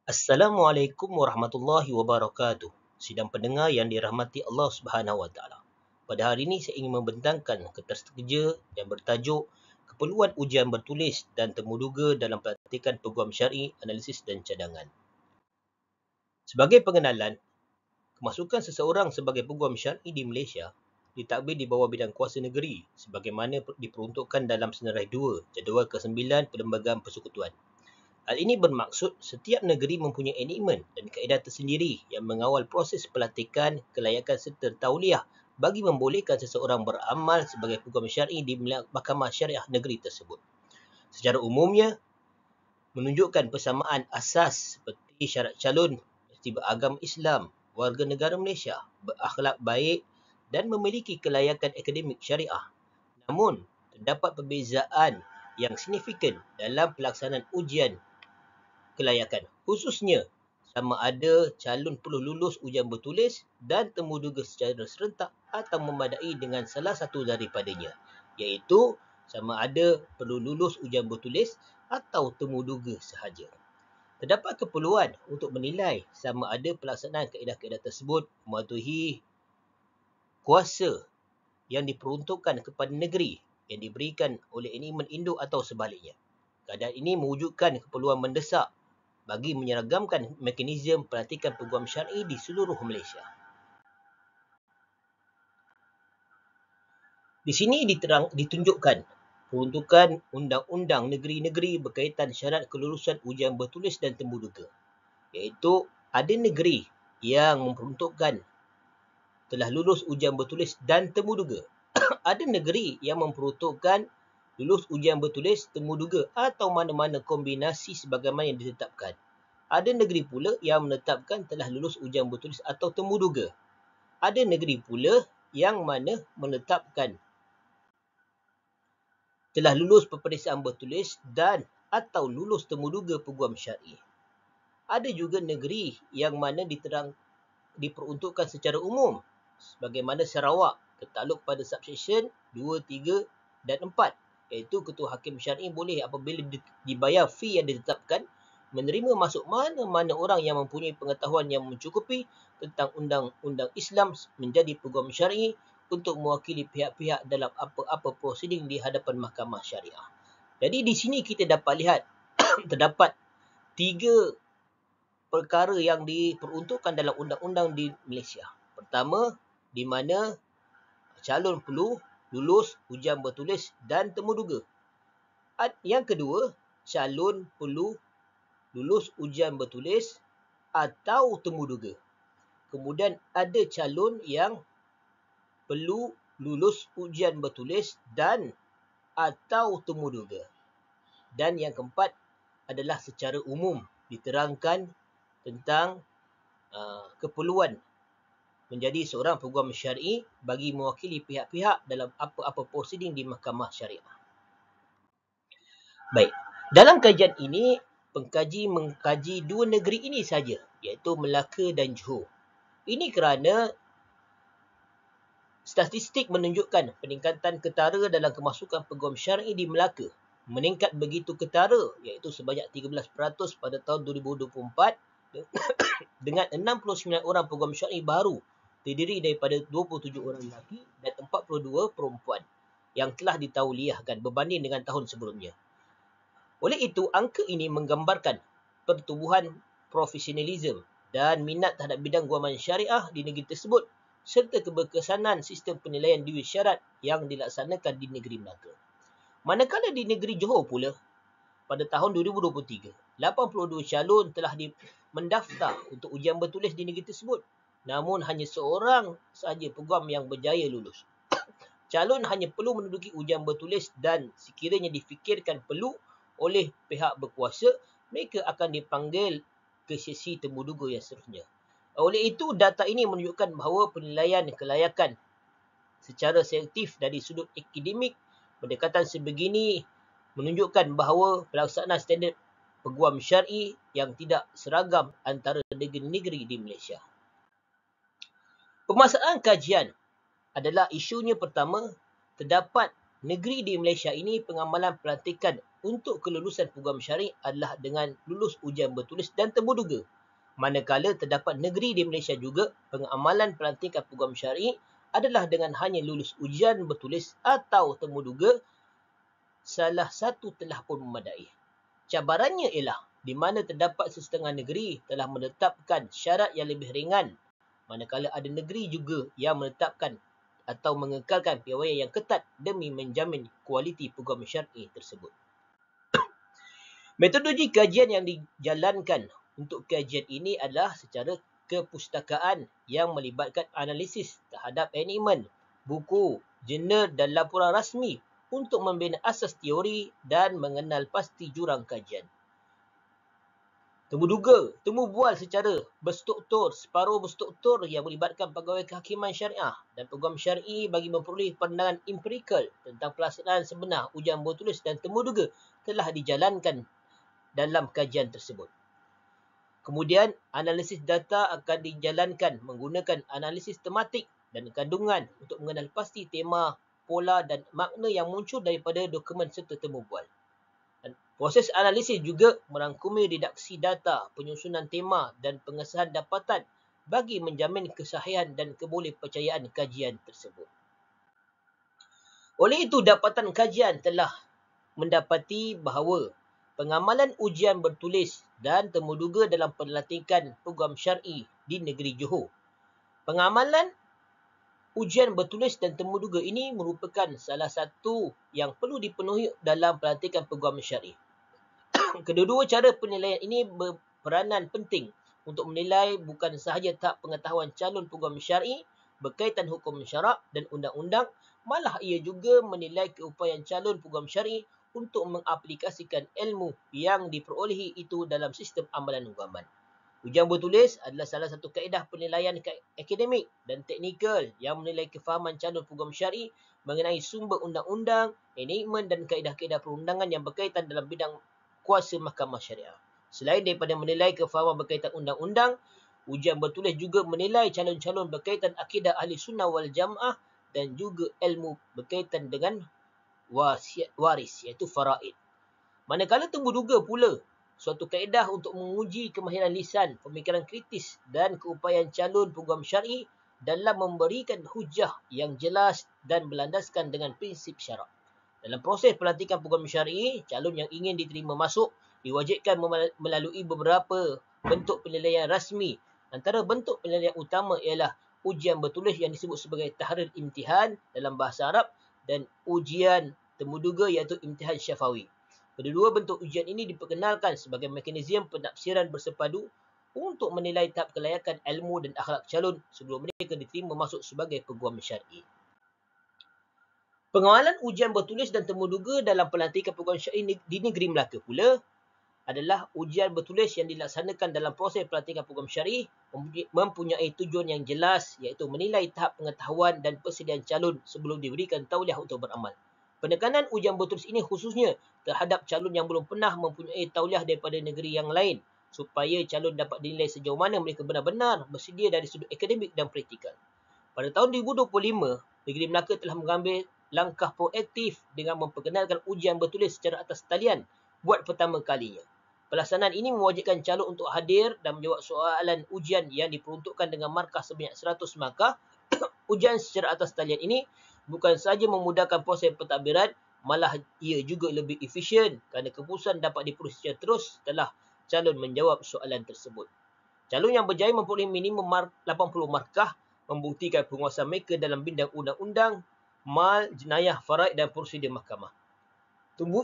Assalamualaikum warahmatullahi wabarakatuh. Sidang pendengar yang dirahmati Allah Subhanahu Wa Taala. Pada hari ini saya ingin membentangkan kertas kerja yang bertajuk Keperluan Ujian Bertulis dan Temuduga dalam Praktikan Peguam Syar'i, Analisis dan Cadangan. Sebagai pengenalan, kemasukan seseorang sebagai peguam syar'i di Malaysia ditadbir di bawah bidang kuasa negeri sebagaimana diperuntukkan dalam Senarai 2, Jadual ke-9 Perlembagaan Persekutuan. Hal ini bermaksud setiap negeri mempunyai enakmen dan kaedah tersendiri yang mengawal proses pelantikan, kelayakan serta tauliah bagi membolehkan seseorang beramal sebagai peguam syar'i di Mahkamah Syariah negeri tersebut. Secara umumnya, menunjukkan persamaan asas seperti syarat calon mesti beragama Islam, warga negara Malaysia, berakhlak baik dan memiliki kelayakan akademik syariah. Namun, terdapat perbezaan yang signifikan dalam pelaksanaan ujian kelayakan, khususnya sama ada calon perlu lulus ujian bertulis dan temuduga secara serentak atau memadai dengan salah satu daripadanya, iaitu sama ada perlu lulus ujian bertulis atau temuduga sahaja. Terdapat keperluan untuk menilai sama ada pelaksanaan kaedah-kaedah tersebut mematuhi kuasa yang diperuntukkan kepada negeri yang diberikan oleh enakmen induk atau sebaliknya. Keadaan ini mewujudkan keperluan mendesak bagi menyeragamkan mekanisme pelantikan peguam syar'i di seluruh Malaysia. Di sini ditunjukkan peruntukan undang-undang negeri-negeri berkaitan syarat kelulusan ujian bertulis dan temuduga, iaitu ada negeri yang memperuntukkan telah lulus ujian bertulis dan temuduga. Ada negeri yang memperuntukkan lulus ujian bertulis, temuduga atau mana-mana kombinasi sebagaimana yang ditetapkan. Ada negeri pula yang menetapkan telah lulus ujian bertulis atau temuduga. Ada negeri pula yang mana menetapkan telah lulus peperiksaan bertulis dan atau lulus temuduga peguam syar'i. Ada juga negeri yang mana diperuntukkan secara umum, sebagaimana Sarawak tertakluk pada subsection 2, 3 dan 4, iaitu ketua hakim syar'i boleh apabila dibayar fee yang ditetapkan menerima masuk mana-mana orang yang mempunyai pengetahuan yang mencukupi tentang undang-undang Islam menjadi peguam syar'i untuk mewakili pihak-pihak dalam apa-apa prosiding di hadapan mahkamah syariah. Jadi di sini kita dapat lihat terdapat 3 perkara yang diperuntukkan dalam undang-undang di Malaysia. Pertama, di mana calon perlu lulus ujian bertulis dan temuduga. Yang kedua, calon perlu lulus ujian bertulis atau temuduga. Kemudian ada calon yang perlu lulus ujian bertulis dan atau temuduga. Dan yang keempat adalah secara umum diterangkan tentang keperluan menjadi seorang peguam syar'i bagi mewakili pihak-pihak dalam apa-apa prosiding di mahkamah syariah. Baik, dalam kajian ini pengkaji mengkaji 2 negeri ini saja, iaitu Melaka dan Johor. Ini kerana statistik menunjukkan peningkatan ketara dalam kemasukan peguam syar'i di Melaka meningkat begitu ketara, iaitu sebanyak 13% pada tahun 2024 dengan 69 orang peguam syar'i baru terdiri daripada 27 orang lelaki dan 42 perempuan yang telah ditauliahkan berbanding dengan tahun sebelumnya. Oleh itu, angka ini menggambarkan pertumbuhan profesionalisme dan minat terhadap bidang guaman syariah di negeri tersebut serta keberkesanan sistem penilaian diri syarat yang dilaksanakan di negeri Melaka. Manakala di negeri Johor pula, pada tahun 2023, 82 calon telah mendaftar untuk ujian bertulis di negeri tersebut. Namun hanya seorang sahaja peguam yang berjaya lulus. Calon hanya perlu menduduki ujian bertulis dan sekiranya difikirkan perlu oleh pihak berkuasa, mereka akan dipanggil ke sesi temuduga yang seterusnya. Oleh itu, data ini menunjukkan bahawa penilaian kelayakan secara selektif dari sudut akademik pendekatan sebegini menunjukkan bahawa pelaksanaan standard peguam syar'i yang tidak seragam antara negeri-negeri di Malaysia. Permasalahan kajian adalah isunya pertama, terdapat negeri di Malaysia ini pengamalan pelantikan untuk kelulusan program syar'i adalah dengan lulus ujian bertulis dan temuduga. Manakala terdapat negeri di Malaysia juga, pengamalan pelantikan program syar'i adalah dengan hanya lulus ujian bertulis atau temuduga, salah satu telah pun memadai. Cabarannya ialah di mana terdapat sesetengah negeri telah menetapkan syarat yang lebih ringan, manakala ada negeri juga yang menetapkan atau mengekalkan piawaian yang ketat demi menjamin kualiti program syar'i tersebut. Metodologi kajian yang dijalankan untuk kajian ini adalah secara kepustakaan yang melibatkan analisis terhadap enigmen, buku, jurnal dan laporan rasmi untuk membina asas teori dan mengenal pasti jurang kajian. Temuduga, temu bual secara berstruktur, separuh berstruktur yang melibatkan pegawai kehakiman syariah dan program syar'i bagi memperoleh pandangan empirikal tentang pelaksanaan sebenar ujian bertulis dan temuduga telah dijalankan dalam kajian tersebut. Kemudian, analisis data akan dijalankan menggunakan analisis tematik dan kandungan untuk mengenal pasti tema, pola dan makna yang muncul daripada dokumen serta temu bual. Proses analisis juga merangkumi redaksi data, penyusunan tema dan pengesahan dapatan bagi menjamin kesahihan dan kebolehpercayaan kajian tersebut. Oleh itu, dapatan kajian telah mendapati bahawa pengamalan ujian bertulis dan temuduga dalam pelantikan program syar'i di negeri Johor. Pengamalan ujian bertulis dan temuduga ini merupakan salah satu yang perlu dipenuhi dalam pelantikan program syar'i. Kedua-dua cara penilaian ini berperanan penting untuk menilai bukan sahaja tahap pengetahuan calon program syar'i berkaitan hukum syarak dan undang-undang, malah ia juga menilai keupayaan calon program syar'i untuk mengaplikasikan ilmu yang diperolehi itu dalam sistem amalan ugaman. Ujian bertulis adalah salah satu kaedah penilaian akademik dan teknikal yang menilai kefahaman calon program syar'i mengenai sumber undang-undang, enigmen dan kaedah-kaedah perundangan yang berkaitan dalam bidang kuasa mahkamah syariah. Selain daripada menilai kefahaman berkaitan undang-undang, ujian bertulis juga menilai calon-calon berkaitan akidah ahli sunnah wal jamaah dan juga ilmu berkaitan dengan waris iaitu faraid. Manakala temuduga pula suatu kaedah untuk menguji kemahiran lisan, pemikiran kritis dan keupayaan calon program syar'i dalam memberikan hujah yang jelas dan berlandaskan dengan prinsip syarak. Dalam proses pelantikan program syar'i, calon yang ingin diterima masuk diwajibkan melalui beberapa bentuk penilaian rasmi. Antara bentuk penilaian utama ialah ujian bertulis yang disebut sebagai tahrir imtihan dalam bahasa Arab dan ujian temuduga iaitu imtihan syafawi. Kedua-dua bentuk ujian ini diperkenalkan sebagai mekanisme penafsiran bersepadu untuk menilai tahap kelayakan ilmu dan akhlak calon sebelum mereka diterima masuk sebagai peguam syar'i. Pengawalan ujian bertulis dan temuduga dalam pelantikan program syar'i di negeri Melaka pula adalah ujian bertulis yang dilaksanakan dalam proses pelantikan program syar'i mempunyai tujuan yang jelas iaitu menilai tahap pengetahuan dan persediaan calon sebelum diberikan tauliah untuk beramal. Penekanan ujian bertulis ini khususnya terhadap calon yang belum pernah mempunyai tauliah daripada negeri yang lain supaya calon dapat dinilai sejauh mana mereka benar-benar bersedia dari sudut akademik dan praktikal. Pada tahun 2025, negeri Melaka telah mengambil langkah proaktif dengan memperkenalkan ujian bertulis secara atas talian buat pertama kalinya. Pelaksanaan ini mewajibkan calon untuk hadir dan menjawab soalan ujian yang diperuntukkan dengan markah sebanyak 100 markah. Ujian secara atas talian ini bukan sahaja memudahkan proses pentadbiran, malah ia juga lebih efisien kerana keputusan dapat diperoleh secara terus setelah calon menjawab soalan tersebut. Calon yang berjaya memperoleh minimum 80 markah membuktikan penguasaan mereka dalam bidang undang-undang, mal, jenayah, faraid dan prosedur mahkamah.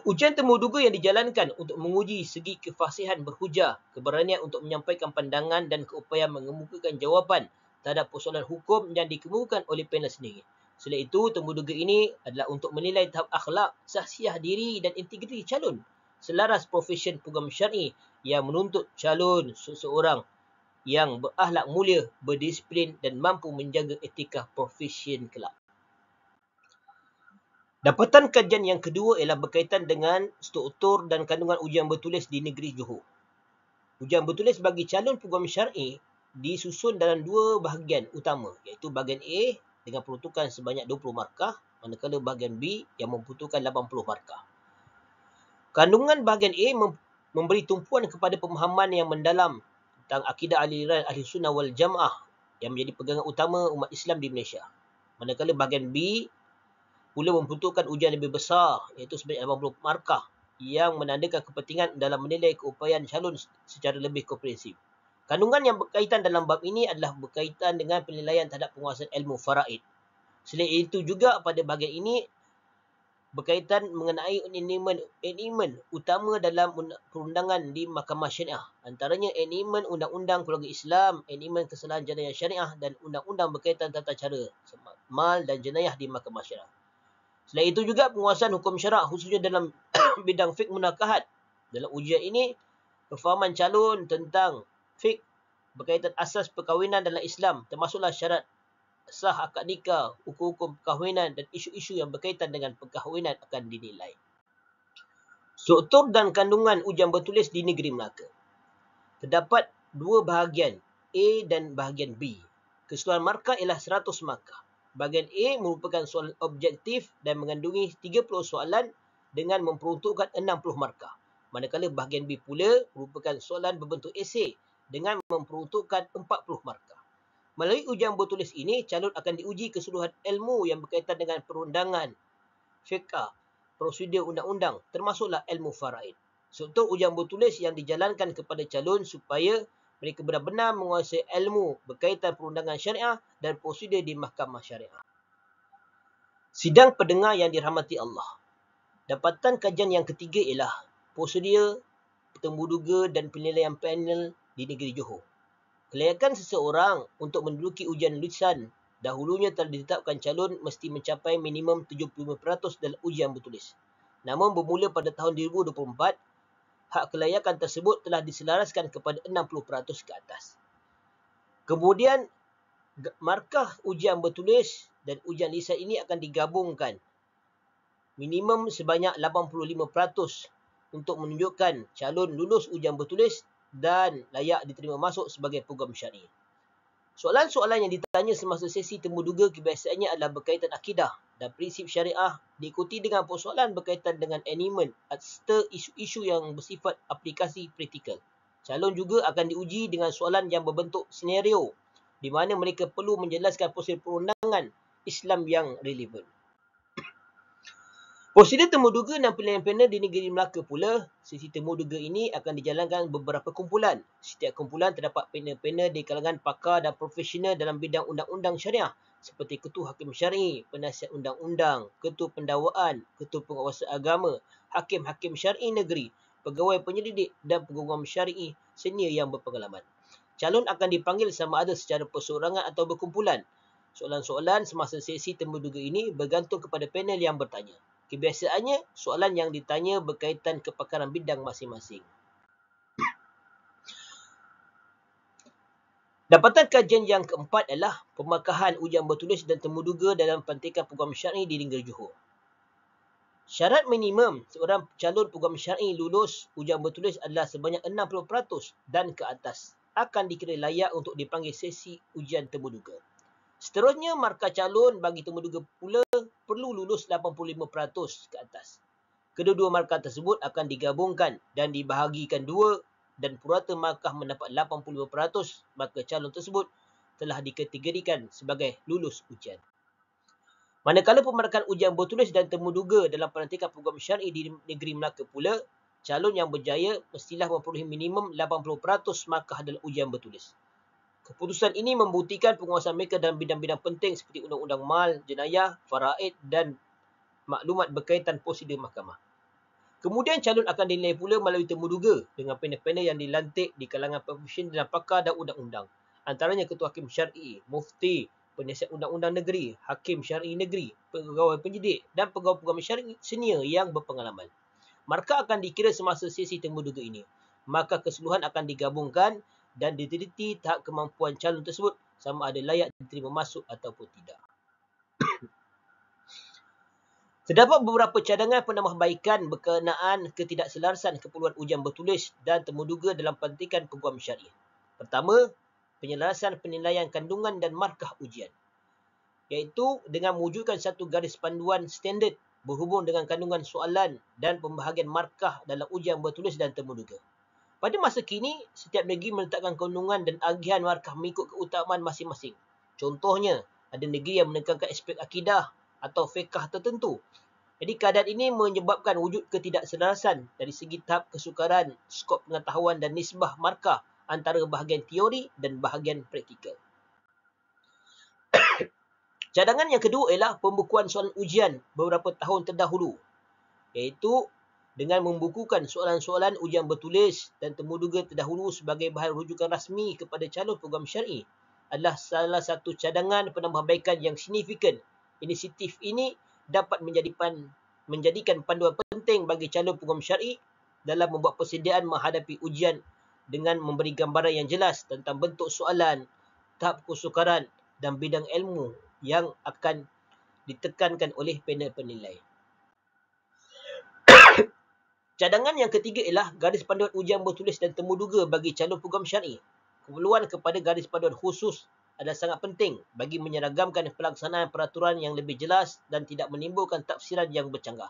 Ujian temuduga yang dijalankan untuk menguji segi kefasihan berhujah, keberanian untuk menyampaikan pandangan dan keupayaan mengemukakan jawapan terhadap persoalan hukum yang dikemukakan oleh panel sendiri. Selain itu, temuduga ini adalah untuk menilai tahap akhlak, sahsiah diri dan integriti calon selaras profesion program syar'i yang menuntut calon seseorang yang berakhlak mulia, berdisiplin dan mampu menjaga etika profesion kelak. Dapatan kajian yang kedua ialah berkaitan dengan struktur dan kandungan ujian bertulis di negeri Johor. Ujian bertulis bagi calon program syar'i disusun dalam dua bahagian utama iaitu bahagian A dengan peruntukan sebanyak 20 markah manakala bahagian B yang membutuhkan 80 markah. Kandungan bahagian A memberi tumpuan kepada pemahaman yang mendalam tentang akidah ahli sunnah wal jamaah yang menjadi pegangan utama umat Islam di Malaysia. Manakala bahagian B pula membutuhkan ujian lebih besar, iaitu sebanyak 80 markah yang menandakan kepentingan dalam menilai keupayaan calon secara lebih komprehensif. Kandungan yang berkaitan dalam bab ini adalah berkaitan dengan penilaian terhadap penguasaan ilmu faraid. Selain itu juga pada bahagian ini berkaitan mengenai elemen utama dalam perundangan di Mahkamah Syariah. Antaranya elemen undang-undang keluarga Islam, elemen kesalahan jenayah syariah dan undang-undang berkaitan tata cara mal dan jenayah di Mahkamah Syariah. Selain itu juga penguasaan hukum syarak khususnya dalam bidang fiqh munakahat. Dalam ujian ini, kefahaman calon tentang fiqh berkaitan asas perkahwinan dalam Islam termasuklah syarat sah akad nikah, hukum-hukum perkahwinan dan isu-isu yang berkaitan dengan perkahwinan akan dinilai. Struktur dan kandungan ujian bertulis di negeri Melaka. Terdapat dua bahagian, A dan bahagian B. Keseluruhan markah ialah 100 markah. Bahagian A merupakan soalan objektif dan mengandungi 30 soalan dengan memperuntukkan 60 markah. Manakala bahagian B pula merupakan soalan berbentuk esei dengan memperuntukkan 40 markah. Melalui ujian bertulis ini, calon akan diuji keseluruhan ilmu yang berkaitan dengan perundangan, fiqh, prosedur undang-undang, termasuklah ilmu faraid. Struktur ujian bertulis yang dijalankan kepada calon supaya mereka benar-benar menguasai ilmu berkaitan perundangan syariah dan prosedur di mahkamah syariah. Sidang pendengar yang dirahmati Allah. Dapatan kajian yang ketiga ialah prosedur, temuduga dan penilaian panel di negeri Johor. Kelayakan seseorang untuk menduduki ujian lisan dahulunya telah ditetapkan calon mesti mencapai minimum 75% dalam ujian bertulis. Namun bermula pada tahun 2024, hak kelayakan tersebut telah diselaraskan kepada 60% ke atas. Kemudian, markah ujian bertulis dan ujian lisan ini akan digabungkan minimum sebanyak 85% untuk menunjukkan calon lulus ujian bertulis dan layak diterima masuk sebagai program syar'i. Soalan-soalan yang ditanya semasa sesi temuduga kebiasaannya adalah berkaitan akidah dan prinsip syariah, diikuti dengan persoalan berkaitan dengan elemen serta isu-isu yang bersifat aplikasi praktikal. Calon juga akan diuji dengan soalan yang berbentuk senario di mana mereka perlu menjelaskan prosedur perundangan Islam yang relevan. Prosedur temuduga dan penilaian panel di negeri Melaka pula, sesi temuduga ini akan dijalankan beberapa kumpulan. Setiap kumpulan terdapat panel-panel di kalangan pakar dan profesional dalam bidang undang-undang syariah seperti ketua hakim syar'i, penasihat undang-undang, ketua pendakwaan, ketua penguasa agama, hakim-hakim syar'i negeri, pegawai penyelidik dan pengurusi syar'i senior yang berpengalaman. Calon akan dipanggil sama ada secara perseorangan atau berkumpulan. Soalan-soalan semasa sesi temuduga ini bergantung kepada panel yang bertanya. Kebiasaannya, soalan yang ditanya berkaitan kepakaran bidang masing-masing. Dapatan kajian yang keempat adalah pemakahan ujian bertulis dan temuduga dalam pelantikan program syar'i di negeri Johor. Syarat minimum seorang calon program syar'i lulus ujian bertulis adalah sebanyak 60% dan ke atas akan dikira layak untuk dipanggil sesi ujian temuduga. Seterusnya, markah calon bagi temuduga pula perlu lulus 85% ke atas. Kedua-dua markah tersebut akan digabungkan dan dibahagikan dua dan purata markah mendapat 85%, maka calon tersebut telah dikategorikan sebagai lulus ujian. Manakala pemarakan ujian bertulis dan temuduga dalam pelantikan program syar'i di negeri Melaka pula, calon yang berjaya mestilah memperolehi minimum 80% markah dalam ujian bertulis. Keputusan ini membuktikan penguasaan mereka dalam bidang-bidang penting seperti undang-undang mal, jenayah, faraid dan maklumat berkaitan prosedur mahkamah. Kemudian calon akan dinilai pula melalui temuduga dengan panel-panel yang dilantik di kalangan profesional dan pakar dan undang-undang. Antaranya ketua hakim syar'i, mufti, penasihat undang-undang negeri, hakim syar'i negeri, pegawai penyidik dan pegawai-pegawai syar'i senior yang berpengalaman. Markah akan dikira semasa sesi temuduga ini. Maka keseluruhan akan digabungkan dan diteliti tahap kemampuan calon tersebut sama ada layak diterima masuk ataupun tidak. Terdapat beberapa cadangan penambahbaikan berkenaan ketidakselarasan keperluan ujian bertulis dan temuduga dalam pelantikan peguam syariah. Pertama, penyelarasan penilaian kandungan dan markah ujian, iaitu dengan mewujudkan satu garis panduan standard berhubung dengan kandungan soalan dan pembahagian markah dalam ujian bertulis dan temuduga. Pada masa kini, setiap negeri meletakkan kandungan dan agihan markah mengikut keutamaan masing-masing. Contohnya, ada negeri yang menekankan aspek akidah atau fiqh tertentu. Jadi keadaan ini menyebabkan wujud ketidakselarasan dari segi tahap kesukaran, skop pengetahuan dan nisbah markah antara bahagian teori dan bahagian praktikal. Cadangan yang kedua ialah pembukuan soalan ujian beberapa tahun terdahulu, iaitu dengan membukukan soalan-soalan ujian bertulis dan temuduga terdahulu sebagai bahan rujukan rasmi kepada calon program syar'i adalah salah satu cadangan penambahbaikan yang signifikan. Inisiatif ini dapat menjadikan panduan penting bagi calon program syar'i dalam membuat persediaan menghadapi ujian dengan memberi gambaran yang jelas tentang bentuk soalan, tahap kesukaran dan bidang ilmu yang akan ditekankan oleh panel penilai. Cadangan yang ketiga ialah garis panduan ujian bertulis dan temuduga bagi calon program syar'i. Keperluan kepada garis panduan khusus adalah sangat penting bagi menyeragamkan pelaksanaan peraturan yang lebih jelas dan tidak menimbulkan tafsiran yang bercanggah.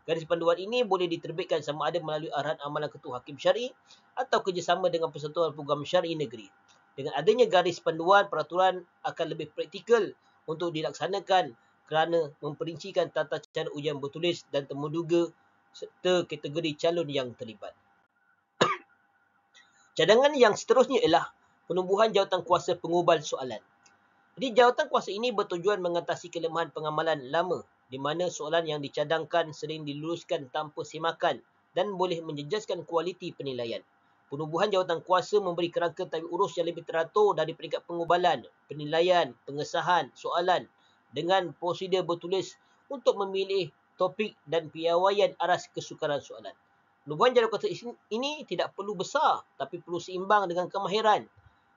Garis panduan ini boleh diterbitkan sama ada melalui arahan amalan ketua hakim syar'i atau kerjasama dengan persatuan program syar'i negeri. Dengan adanya garis panduan, peraturan akan lebih praktikal untuk dilaksanakan kerana memperincikan tata cara ujian bertulis dan temuduga serta kategori calon yang terlibat. Cadangan yang seterusnya ialah penubuhan jawatan kuasa pengubal soalan. Jadi jawatan kuasa ini bertujuan mengatasi kelemahan pengamalan lama di mana soalan yang dicadangkan sering diluluskan tanpa semakan dan boleh menjejaskan kualiti penilaian. Penubuhan jawatan kuasa memberi kerangka tabik urus yang lebih teratur dari peringkat pengubalan, penilaian, pengesahan soalan dengan prosedur bertulis untuk memilih topik dan piawaian aras kesukaran soalan. Penubuhan jawatan kuasa ini tidak perlu besar tapi perlu seimbang dengan kemahiran.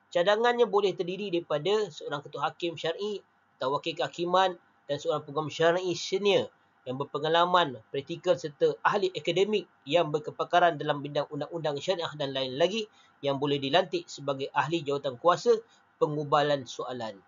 Cadangannya boleh terdiri daripada seorang ketua hakim syar'i atau wakil kehakiman dan seorang program syar'i senior yang berpengalaman, praktikal serta ahli akademik yang berkepakaran dalam bidang undang-undang syariah dan lain lagi yang boleh dilantik sebagai ahli jawatan kuasa pengubalan soalan.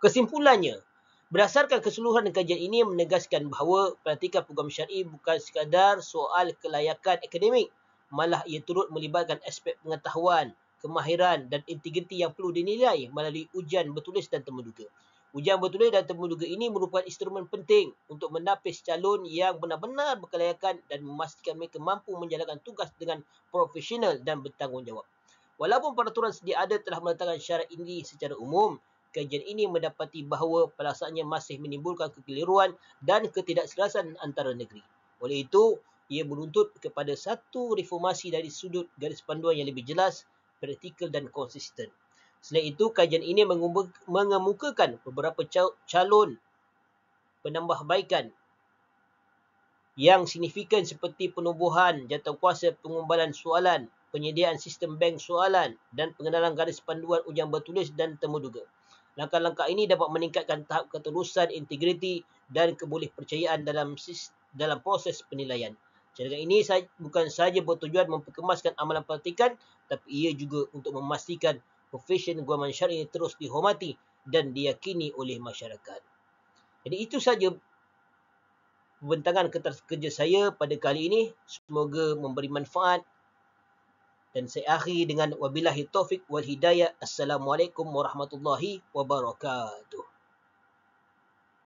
Kesimpulannya, berdasarkan keseluruhan kajian ini menegaskan bahawa pelantikan program syar'i bukan sekadar soal kelayakan akademik, malah ia turut melibatkan aspek pengetahuan, kemahiran dan integriti yang perlu dinilai melalui ujian bertulis dan temuduga. Ujian bertulis dan temuduga ini merupakan instrumen penting untuk menapis calon yang benar-benar berkelayakan dan memastikan mereka mampu menjalankan tugas dengan profesional dan bertanggungjawab. Walaupun peraturan sedia ada telah meletakkan syarat ini secara umum, kajian ini mendapati bahawa pelaksanaannya masih menimbulkan kekeliruan dan ketidakselarasan antara negeri. Oleh itu, ia menuntut kepada satu reformasi dari sudut garis panduan yang lebih jelas, praktikal dan konsisten. Selain itu, kajian ini mengemukakan beberapa calon penambahbaikan yang signifikan seperti penubuhan jawatankuasa pengumbalan soalan, penyediaan sistem bank soalan dan pengenalan garis panduan ujian bertulis dan temuduga. Langkah-langkah ini dapat meningkatkan tahap keterusan, integriti dan kebolehpercayaan dalam proses penilaian. Cadangan ini bukan sahaja bertujuan memperkemaskan amalan pelantikan, tapi ia juga untuk memastikan profesi guaman syar'i terus dihormati dan diyakini oleh masyarakat. Jadi itu saja pembentangan kerja saya pada kali ini. Semoga memberi manfaat. Dan saya akhiri dengan wabillahi taufik wal hidayah. Assalamualaikum warahmatullahi wabarakatuh.